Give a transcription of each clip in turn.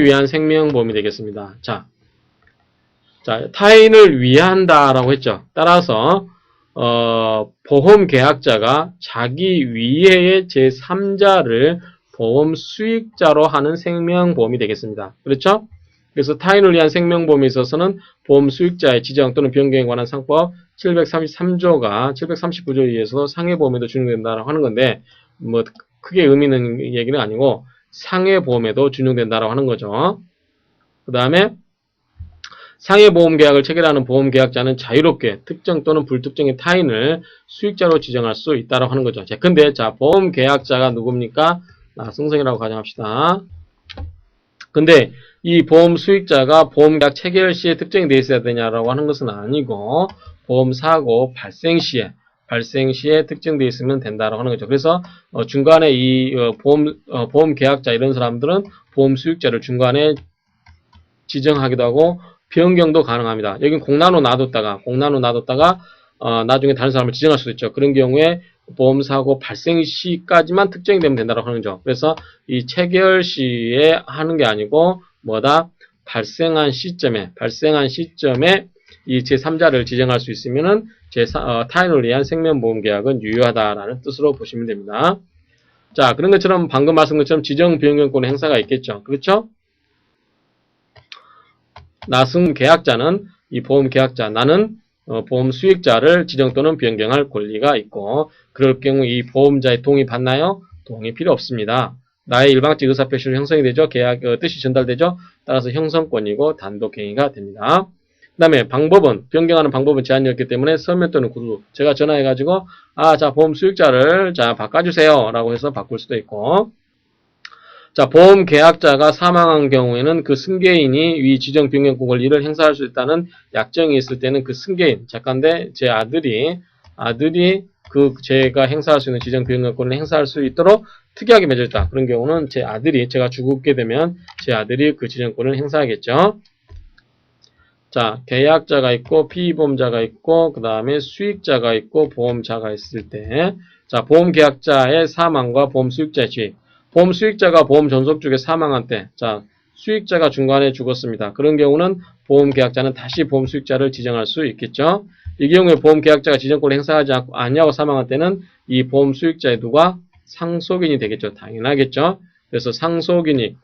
위한 생명보험이 되겠습니다. 자, 타인을 위한다라고 했죠. 따라서 보험 계약자가 자기 위해의 제3자를 보험 수익자로 하는 생명보험이 되겠습니다. 그렇죠? 그래서 타인을 위한 생명보험에 있어서는 보험 수익자의 지정 또는 변경에 관한 상법 733조가 739조에 의해서 상해보험에도 준용된다라고 하는 건데, 뭐 크게 의미 있는 얘기는 아니고 상해보험에도 준용된다라고 하는 거죠. 그 다음에 상해보험 계약을 체결하는 보험계약자는 자유롭게 특정 또는 불특정의 타인을 수익자로 지정할 수 있다고 하는 거죠. 근데 보험계약자가 누굽니까? 승성이라고 가정합시다. 근데 이 보험 수익자가 보험계약 체결 시에 특정이 되어 있어야 되냐라고 하는 것은 아니고 보험사고 발생 시에 특정되어 있으면 된다라고 하는 거죠. 그래서 중간에 이 보험계약자 이런 사람들은 보험 수익자를 중간에 지정하기도 하고 변경도 가능합니다. 여긴 공란으로 놔뒀다가 나중에 다른 사람을 지정할 수도 있죠. 그런 경우에 보험사고 발생 시까지만 특정이 되면 된다고 하는 거죠. 그래서 이 체결 시에 하는 게 아니고 발생한 시점에 이 제3자를 지정할 수 있으면은 타인을 위한 생명보험 계약은 유효하다라는 뜻으로 보시면 됩니다. 자, 그런 것처럼 방금 말씀한 것처럼 지정 변경권의 행사가 있겠죠. 그렇죠? 나승 계약자는 이 보험 계약자, 나는 보험 수익자를 지정 또는 변경할 권리가 있고, 그럴 경우 이 보험자의 동의 받나요? 동의 필요 없습니다. 나의 일방적 의사표시로 형성이 되죠. 계약 뜻이 전달되죠. 따라서 형성권이고 단독 행위가 됩니다. 그 다음에 변경하는 방법은 제한이 없기 때문에 서면 또는 구두, 제가 전화해가지고 보험 수익자를 바꿔주세요 라고 해서 바꿀 수도 있고, 보험 계약자가 사망한 경우에는 그 승계인이 위 지정 변경권 권리를 행사할 수 있다는 약정이 있을 때는 그 승계인, 작가인데 제 아들이 제가 행사할 수 있는 지정 변경권을 행사할 수 있도록 특이하게 맺어졌다. 그런 경우는 제가 죽게 되면 제 아들이 그 지정권을 행사하겠죠. 자, 계약자가 있고 피보험자가 있고 그 다음에 수익자가 있고 보험자가 있을 때, 보험 계약자의 사망과 보험 수익자의 지위. 보험 수익자가 보험 전속 중에 사망한 때, 수익자가 중간에 죽었습니다. 그런 경우는 보험 계약자는 다시 보험 수익자를 지정할 수 있겠죠. 이 경우에 보험 계약자가 지정권을 행사하지 않냐고 사망한 때는 이 보험 수익자의 누가 상속인이 되겠죠. 당연하겠죠. 그래서 상속인이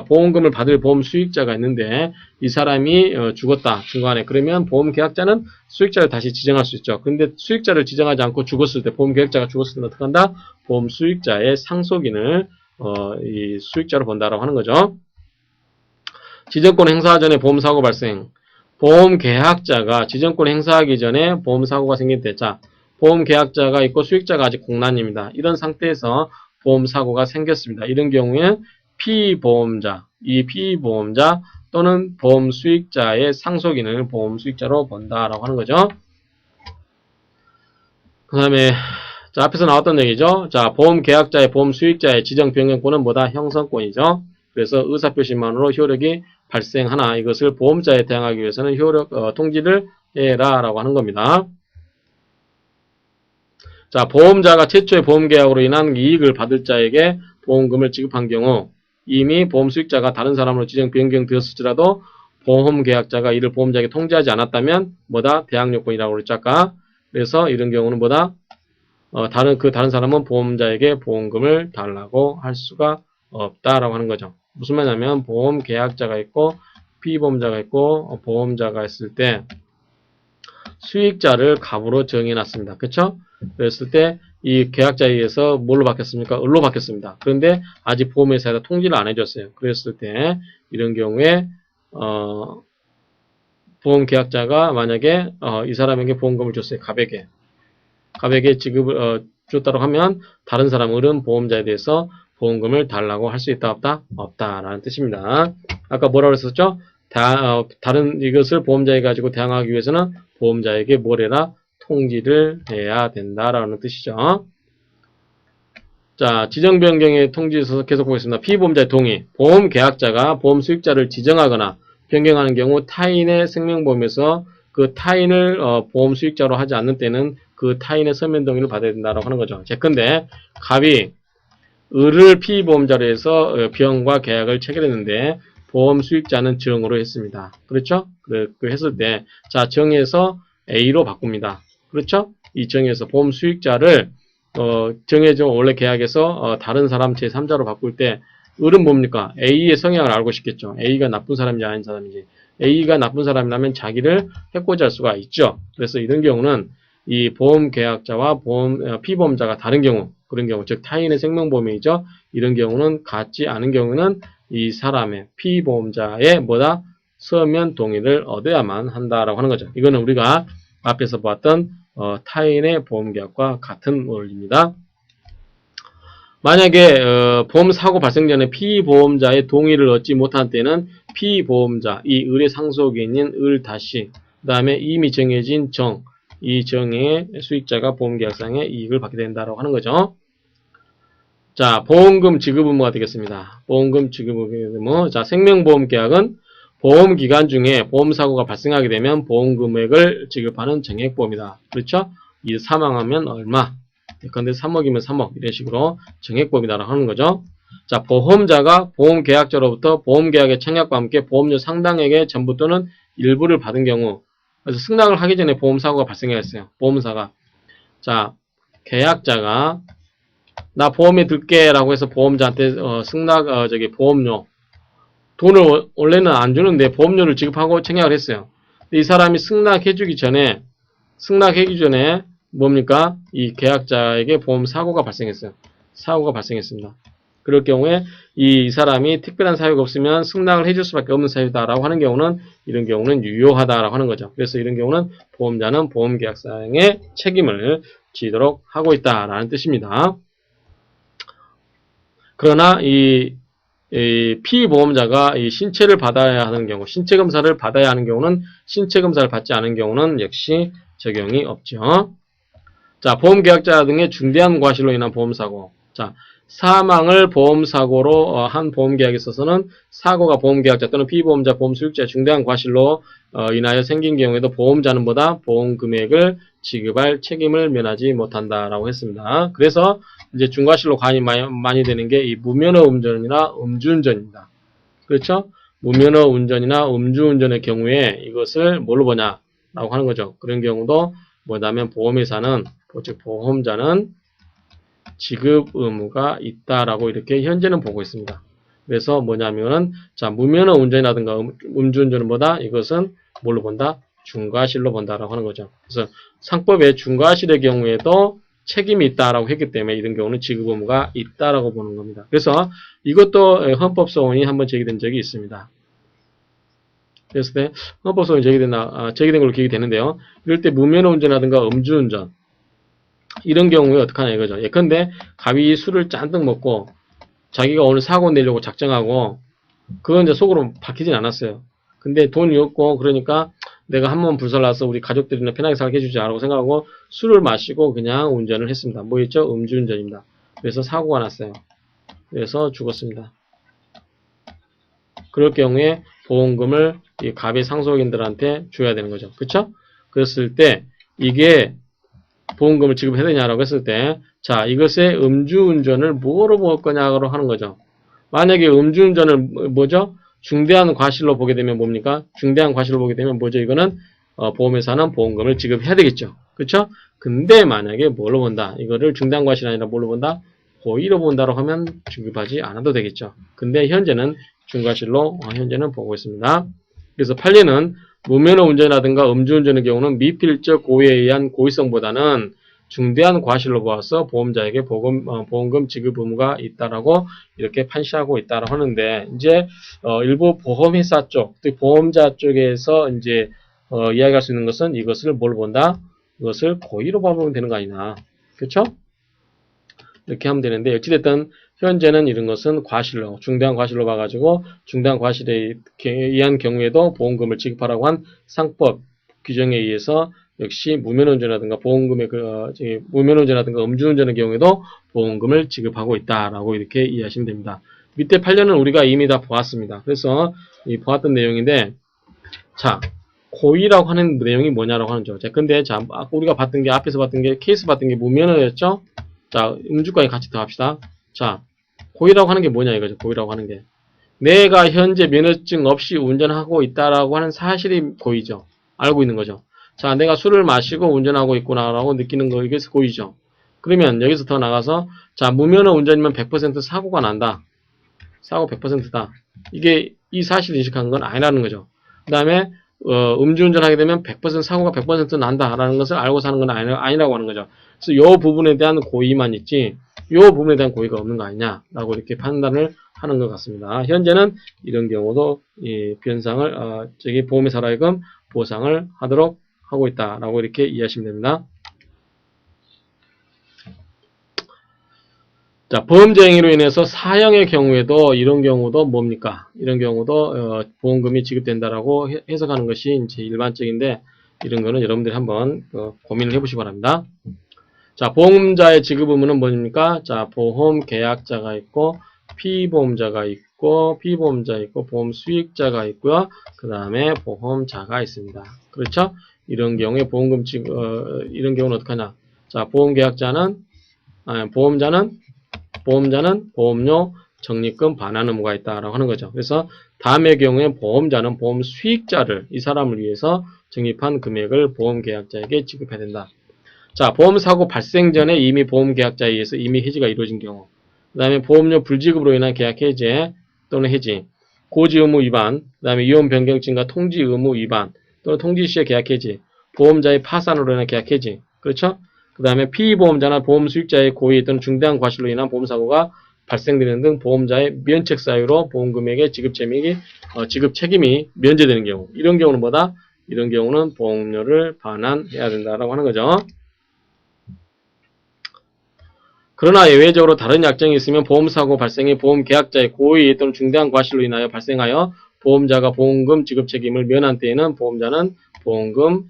보험금을 받을 보험 수익자가 있는데 이 사람이 죽었다 중간에, 그러면 보험 계약자는 수익자를 다시 지정할 수 있죠. 그런데 수익자를 지정하지 않고 죽었을 때, 보험 계약자가 죽었을 때는 어떻게 한다? 보험 수익자의 상속인을 이 수익자로 본다라고 하는 거죠. 지정권 행사 전에 보험사고 발생. 보험 계약자가 지정권 행사하기 전에 보험사고가 생길 때, 보험 계약자가 있고 수익자가 아직 공란입니다. 이런 상태에서 보험사고가 생겼습니다. 이런 경우에 피보험자 또는 보험 수익자의 상속인을 보험 수익자로 본다라고 하는 거죠. 그 다음에 앞에서 나왔던 얘기죠. 보험 계약자의 보험 수익자의 지정 변경권은 뭐다? 형성권이죠. 그래서 의사표시만으로 효력이 발생하나 이것을 보험자에 대항하기 위해서는 통지를 해라 라고 하는 겁니다. 보험자가 최초의 보험계약으로 인한 이익을 받을 자에게 보험금을 지급한 경우 이미 보험 수익자가 다른 사람으로 지정 변경되었을지라도 보험계약자가 이를 보험자에게 통지하지 않았다면 뭐다? 대항요건이라고 그랬죠. 아까. 그래서 이런 경우는 뭐다? 다른 사람은 보험자에게 보험금을 달라고 할 수가 없다라고 하는 거죠. 무슨 말이냐면 보험 계약자가 있고 피보험자가 있고 보험자가 있을 때 수익자를 갑으로 정해놨습니다. 그렇죠? 그랬을 때 이 계약자에 의해서 뭘로 바뀌었습니까? 을로 바뀌었습니다. 그런데 아직 보험회사에서 통지를 안 해줬어요. 그랬을 때 이런 경우에 보험 계약자가 만약에 이 사람에게 보험금을 줬어요. 갑에게 지급을 줬다고 하면 다른 사람 을은 보험자에 대해서 보험금을 달라고 할 수 있다 없다? 없다라는 뜻입니다. 아까 뭐라고 했었죠? 다른 이것을 보험자에 가지고 대항하기 위해서는 보험자에게 뭘 해라? 통지를 해야 된다라는 뜻이죠. 지정 변경의 통지에 있어서 계속 보겠습니다. 피보험자의 동의. 보험 계약자가 보험 수익자를 지정하거나 변경하는 경우 타인의 생명보험에서 그 타인을 보험 수익자로 하지 않는 때는 그 타인의 서면 동의를 받아야 된다고 하는 거죠. 제컨대 갑이 을을 피보험자로 해서 병과 계약을 체결했는데 보험 수익자는 정으로 했습니다. 그렇죠? 그 했을 때, 자, 정에서 A로 바꿉니다. 그렇죠? 이 정에서 보험 수익자를, 정해져 원래 계약에서, 다른 사람 제3자로 바꿀 때, 을은 뭡니까? A의 성향을 알고 싶겠죠. A가 나쁜 사람인지 아닌 사람인지. A가 나쁜 사람이라면 자기를 해코지할 수가 있죠. 그래서 이런 경우는 이 보험 계약자와 피보험자가 다른 경우, 그런 경우, 즉 타인의 생명보험이죠. 이런 경우는 같지 않은 경우는 이 사람의 피보험자의 뭐다? 서면 동의를 얻어야만 한다라고 하는 거죠. 이거는 우리가 앞에서 봤던 타인의 보험계약과 같은 원리입니다. 만약에 보험사고 발생 전에 피보험자의 동의를 얻지 못한 때는 피보험자, 이 을의 상속인인 을 다시, 그 다음에 이미 정해진 정, 이 정의 수익자가 보험계약상의 이익을 받게 된다라고 하는 거죠. 자, 보험금 지급 의무가 되겠습니다. 보험금 지급 의무. 자, 생명보험계약은 보험기간 중에 보험사고가 발생하게 되면 보험금액을 지급하는 정액보험이다. 그렇죠? 이 사망하면 얼마? 근데 3억이면 3억 이런 식으로 정액보험이다라고 하는 거죠. 자, 보험자가 보험계약자로부터 보험계약의 청약과 함께 보험료 상당액의 전부 또는 일부를 받은 경우, 그래서 승낙을 하기 전에 보험사고가 발생했어요. 보험사가. 자, 계약자가 나 보험에 들게 라고 해서 보험자한테 보험료 돈을 원래는 안 주는데 보험료를 지급하고 청약을 했어요. 이 사람이 승낙해주기 전에 뭡니까? 이 계약자에게 보험 사고가 발생했어요. 사고가 발생했습니다. 그럴 경우에 이 사람이 특별한 사유가 없으면 승낙을 해줄 수밖에 없는 사유다라고 하는 경우는 이런 경우는 유효하다라고 하는 거죠. 그래서 이런 경우는 보험자는 보험계약상의 책임을 지도록 하고 있다라는 뜻입니다. 그러나 이 피보험자가 이 신체를 받아야 하는 경우, 신체 검사를 받아야 하는 경우는 신체 검사를 받지 않은 경우는 역시 적용이 없죠. 자, 보험계약자 등의 중대한 과실로 인한 보험사고. 자, 사망을 보험사고로 한 보험계약에 있어서는 사고가 보험계약자 또는 피보험자 보험수익자의 중대한 과실로 인하여 생긴 경우에도 보험자는 보다 보험금액을 지급할 책임을 면하지 못한다라고 했습니다. 그래서 이제 중과실로 관이 많이 되는 게 이 무면허 운전이나 음주운전입니다. 그렇죠? 무면허 운전이나 음주운전의 경우에 이것을 뭘로 보냐라고 하는 거죠. 그런 경우도 뭐냐면 보험회사는, 즉 보험자는 지급 의무가 있다라고 이렇게 현재는 보고 있습니다. 그래서 뭐냐면은 자, 무면허 운전이라든가 음주운전은 뭐다? 이것은 뭘로 본다? 중과실로 본다라고 하는 거죠. 그래서 상법에 중과실의 경우에도 책임이 있다라고 했기 때문에 이런 경우는 지급 의무가 있다라고 보는 겁니다. 그래서 이것도 헌법소원이 한번 제기된 적이 있습니다. 그랬을 때 헌법소원이 제기된 걸로 기억이 되는데요. 이럴 때 무면허 운전이라든가 음주운전 이런 경우에 어떡하냐 이거죠. 예컨대 갑이 술을 잔뜩 먹고 자기가 오늘 사고 내려고 작정하고 그건 이제 속으로 박히진 않았어요. 근데 돈이 없고 그러니까 내가 한 번 불살라서 우리 가족들이나 편하게 살게 해주자라고 생각하고 술을 마시고 그냥 운전을 했습니다. 뭐였죠? 음주운전입니다. 그래서 사고가 났어요. 그래서 죽었습니다. 그럴 경우에 보험금을 이 갑의 상속인들한테 줘야 되는 거죠. 그쵸? 그랬을 때 이게 보험금을 지급해야 되냐라고 했을 때, 자, 이것의 음주운전을 뭐로 볼 거냐고 하는 거죠. 만약에 음주운전을 뭐죠? 중대한 과실로 보게 되면 뭡니까? 중대한 과실로 보게 되면 뭐죠? 이거는 보험회사는 보험금을 지급해야 되겠죠. 그쵸? 근데 만약에 뭘로 본다? 이거를 중대한 과실이 아니라 뭘로 본다? 고의로 본다고 하면 지급하지 않아도 되겠죠. 근데 현재는 중과실로 현재는 보고 있습니다. 그래서 판례는 무면허 운전이라든가 음주운전의 경우는 미필적 고의에 의한 고의성보다는 중대한 과실로 보아서 보험자에게 보험금 지급 의무가 있다라고 이렇게 판시하고 있다라고 하는데, 이제 일부 보험회사 쪽, 보험자 쪽에서 이제 이야기할 수 있는 것은 이것을 뭘 본다? 이것을 고의로 보면 되는 거 아니냐, 그렇죠? 이렇게 하면 되는데, 어찌됐든 현재는 이런 것은 과실로, 중대한 과실로 봐가지고 중대한 과실에 의한 경우에도 보험금을 지급하라고 한 상법 규정에 의해서 역시 무면허운전이라든가 무면허운전이라든가 음주운전의 경우에도 보험금을 지급하고 있다라고 이렇게 이해하시면 됩니다. 밑에 판례는 우리가 이미 다 보았습니다. 그래서 이 보았던 내용인데, 자, 고의라고 하는 내용이 뭐냐라고 하는 거죠. 자, 근데 자, 우리가 봤던 게 앞에서 봤던 게 케이스 봤던 게 무면허였죠. 자, 음주까지 같이 더 합시다. 자, 고의라고 하는 게 뭐냐 이거죠. 고의라고 하는 게 내가 현재 면허증 없이 운전하고 있다라고 하는 사실이 보이죠. 알고 있는 거죠. 자, 내가 술을 마시고 운전하고 있구나라고 느끼는 거, 이게 보이죠. 그러면 여기서 더 나가서, 자, 무면허 운전이면 100% 사고가 난다. 사고 100%다. 이게 이 사실 인식한 건 아니라는 거죠. 그 다음에 음주운전 하게 되면 100% 사고가 100% 난다라는 것을 알고 사는 건 아니라고 하는 거죠. 그래서 이 부분에 대한 고의만 있지 이 부분에 대한 고의가 없는 거 아니냐라고 이렇게 판단을 하는 것 같습니다. 현재는 이런 경우도 이 변상을 보험회사로 하여금 보상을 하도록 하고 있다라고 이렇게 이해하시면 됩니다. 자, 범죄 행위로 인해서 사형의 경우에도 이런 경우도 뭡니까? 이런 경우도 보험금이 지급된다라고 해석하는 것이 이제 일반적인데 이런 거는 여러분들이 한번 고민을 해보시기 바랍니다. 자, 보험자의 지급 의무는 뭡니까? 자, 보험 계약자가 있고 피보험자가 있고 피보험자 있고 보험 수익자가 있고요. 그 다음에 보험자가 있습니다. 그렇죠? 이런 경우에 보험금 지급 이런 경우는 어떻게 하냐? 자, 보험자는 보험료 적립금 반환 의무가 있다라고 하는 거죠. 그래서 다음의 경우에 보험자는 보험 수익자를 이 사람을 위해서 적립한 금액을 보험계약자에게 지급해야 된다. 자, 보험사고 발생 전에 이미 보험계약자에 의해서 이미 해지가 이루어진 경우, 그 다음에 보험료 불지급으로 인한 계약 해지 또는 해지, 고지 의무 위반, 그 다음에 위험 변경 증가 통지 의무 위반 또는 통지 시의 계약 해지, 보험자의 파산으로 인한 계약 해지, 그렇죠? 그 다음에 피보험자나 보험 수익자의 고의 또는 중대한 과실로 인한 보험사고가 발생되는 등 보험자의 면책 사유로 보험금액의 지급 책임이 면제되는 경우, 이런 경우는 뭐다? 이런 경우는 보험료를 반환해야 된다라고 하는 거죠. 그러나 예외적으로 다른 약정이 있으면 보험사고 발생이 보험계약자의 고의 또는 중대한 과실로 인하여 발생하여 보험자가 보험금 지급 책임을 면한 때에는 보험자는 보험금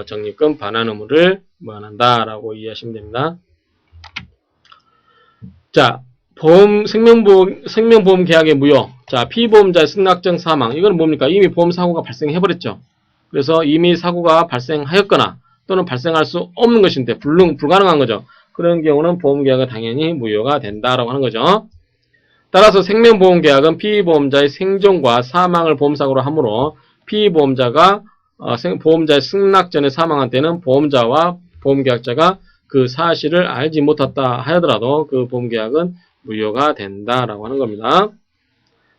적립금 반환 의무를 면한다라고 이해하시면 됩니다. 자, 생명보험 계약의 무효. 자, 피보험자의 승낙정 사망. 이건 뭡니까? 이미 보험사고가 발생해버렸죠. 그래서 이미 사고가 발생하였거나 또는 발생할 수 없는 것인데 불가능한 거죠. 그런 경우는 보험계약은 당연히 무효가 된다라고 하는 거죠. 따라서 생명보험계약은 피보험자의 생존과 사망을 보험사고로 하므로 피보험자가 보험자의 승낙 전에 사망한 때는 보험자와 보험계약자가 그 사실을 알지 못했다 하더라도 그 보험계약은 무효가 된다라고 하는 겁니다.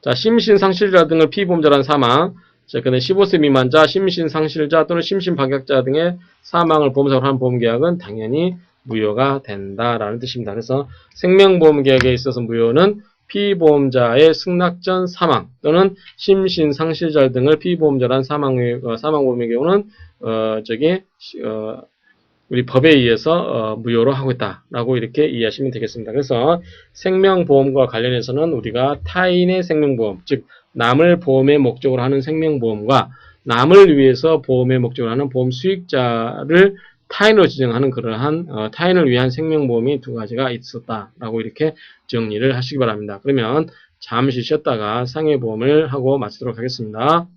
자, 심신상실자 등을 피보험자란 사망, 자, 근데 15세 미만자, 심신상실자 또는 심신박약자 등의 사망을 보험사고로 한 보험계약은 당연히 무효가 된다라는 뜻입니다. 그래서 생명보험계약에 있어서 무효는 피보험자의 승낙 전 사망 또는 심신상실자 등을 피보험자란 사망보험의 경우는 우리 법에 의해서 무효로 하고 있다라고 이렇게 이해하시면 되겠습니다. 그래서 생명보험과 관련해서는 우리가 타인의 생명보험, 즉 남을 보험의 목적으로 하는 생명보험과 남을 위해서 보험의 목적으로 하는 보험 수익자를 타인으로 지정하는 그러한 타인을 위한 생명보험이 두 가지가 있었다라고 이렇게 정리를 하시기 바랍니다. 그러면 잠시 쉬었다가 상해보험을 하고 마치도록 하겠습니다.